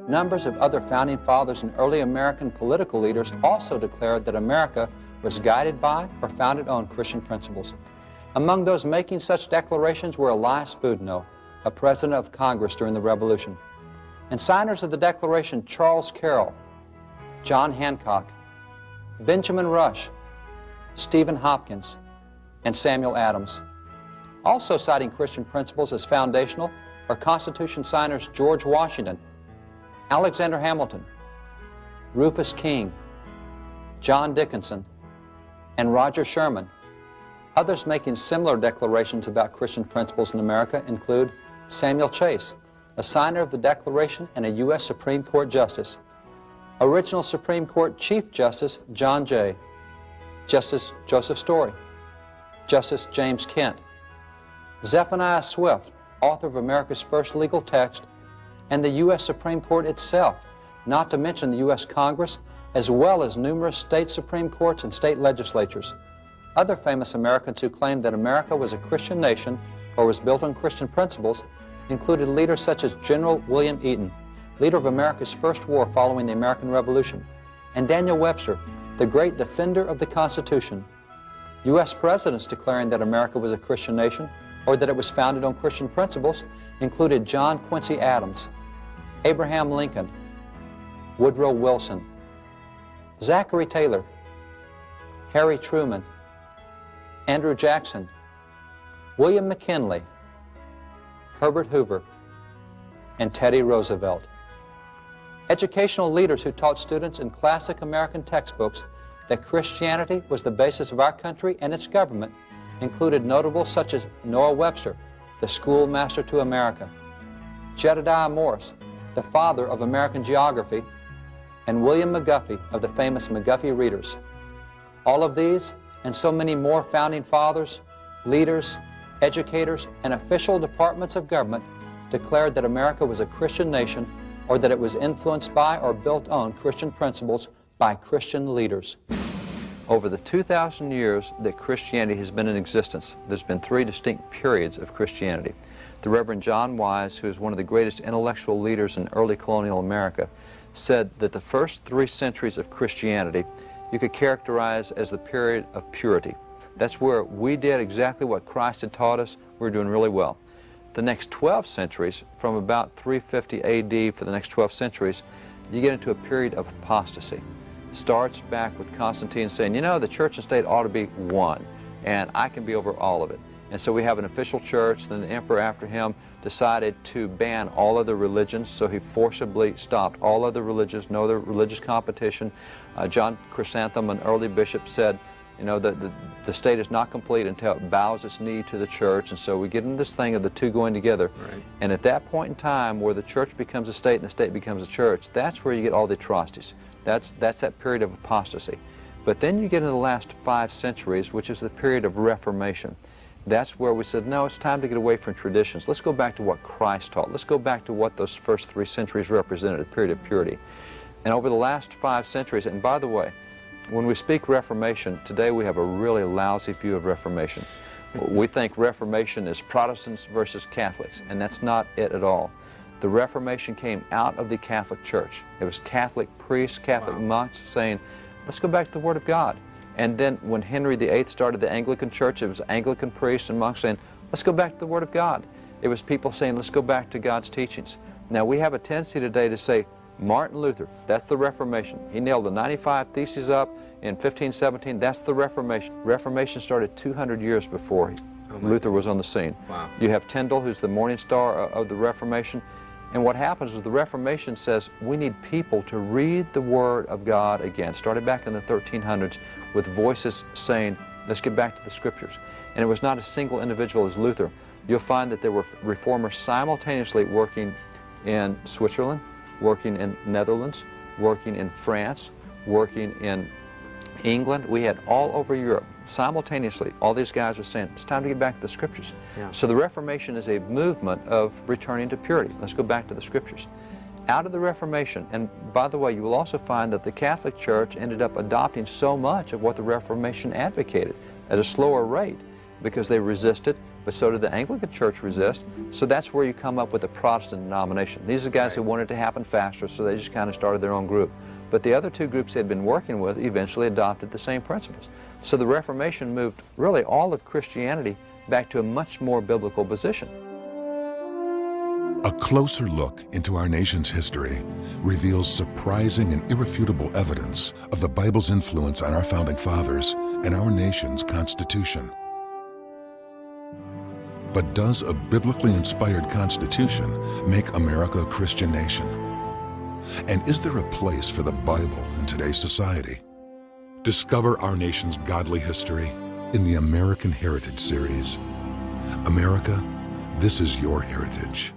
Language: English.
numbers of other founding fathers and early American political leaders also declared that America was guided by or founded on Christian principles. Among those making such declarations were Elias Boudinot, a president of Congress during the Revolution, and signers of the Declaration Charles Carroll, John Hancock, Benjamin Rush, Stephen Hopkins, and Samuel Adams. Also citing Christian principles as foundational are Constitution signers George Washington, Alexander Hamilton, Rufus King, John Dickinson, and Roger Sherman. Others making similar declarations about Christian principles in America include Samuel Chase, a signer of the Declaration and a U.S. Supreme Court Justice, original Supreme Court Chief Justice John Jay, Justice Joseph Story, Justice James Kent, Zephaniah Swift, author of America's first legal text, and the U.S. Supreme Court itself, not to mention the U.S. Congress, as well as numerous state Supreme Courts and state legislatures. Other famous Americans who claimed that America was a Christian nation or was built on Christian principles included leaders such as General William Eaton, leader of America's first war following the American Revolution, and Daniel Webster, the great defender of the Constitution. U.S. presidents declaring that America was a Christian nation or that it was founded on Christian principles included John Quincy Adams, Abraham Lincoln, Woodrow Wilson, Zachary Taylor, Harry Truman, Andrew Jackson, William McKinley, Herbert Hoover, and Teddy Roosevelt. Educational leaders who taught students in classic American textbooks that Christianity was the basis of our country and its government included notables such as Noah Webster, the schoolmaster to America, Jedediah Morse, the father of American geography, and William McGuffey of the famous McGuffey Readers. All of these and so many more founding fathers, leaders, educators, and official departments of government declared that America was a Christian nation or that it was influenced by or built on Christian principles by Christian leaders. Over the 2,000 years that Christianity has been in existence, there's been three distinct periods of Christianity. The Reverend John Wise, who is one of the greatest intellectual leaders in early colonial America, said that the first 3 centuries of Christianity you could characterize as the period of purity. That's where we did exactly what Christ had taught us. We're doing really well. The next 12 centuries, from about 350 AD for the next 12 centuries, you get into a period of apostasy. Starts back with Constantine saying, you know, the church and state ought to be one, and I can be over all of it. And so we have an official church. Then the emperor after him decided to ban all other religions, so he forcibly stopped all other religions, no other religious competition. John Chrysanthemum, an early bishop, said, you know, the state is not complete until it bows its knee to the church. And so we get into this thing of the two going together. Right. And at that point in time where the church becomes a state and the state becomes a church, that's where you get all the atrocities. That's that period of apostasy. But then you get into the last 5 centuries, which is the period of Reformation. That's where we said, no, it's time to get away from traditions. Let's go back to what Christ taught. Let's go back to what those first 3 centuries represented, a period of purity. And over the last 5 centuries, and by the way, when we speak Reformation, today we have a really lousy view of Reformation. We think Reformation is Protestants versus Catholics, and that's not it at all. The Reformation came out of the Catholic Church. It was Catholic priests, Catholic monks saying, let's go back to the Word of God. And then when Henry VIII started the Anglican Church, it was Anglican priests and monks saying, let's go back to the Word of God. It was people saying, let's go back to God's teachings. Now we have a tendency today to say, Martin Luther, that's the Reformation. He nailed the 95 Theses up in 1517, that's the Reformation. Reformation started 200 years before Luther was on the scene. Wow. You have Tyndale, who's the morning star of the Reformation. And what happens is the Reformation says we need people to read the Word of God again. Started back in the 1300s with voices saying, let's get back to the Scriptures. And it was not a single individual as Luther. You'll find that there were reformers simultaneously working in Switzerland, working in Netherlands, working in France, working in England. We had all over Europe. Simultaneously, all these guys are saying, it's time to get back to the Scriptures. Yeah. So the Reformation is a movement of returning to purity. Let's go back to the Scriptures. Out of the Reformation, and by the way, you will also find that the Catholic Church ended up adopting so much of what the Reformation advocated at a slower rate because they resisted but so did the Anglican Church resist. So that's where you come up with a Protestant denomination. These are the guys who wanted it to happen faster, so they just kind of started their own group. But the other two groups they'd been working with eventually adopted the same principles. So the Reformation moved really all of Christianity back to a much more biblical position. A closer look into our nation's history reveals surprising and irrefutable evidence of the Bible's influence on our founding fathers and our nation's Constitution. But does a biblically inspired Constitution make America a Christian nation? And is there a place for the Bible in today's society? Discover our nation's godly history in the American Heritage series. America, this is your heritage.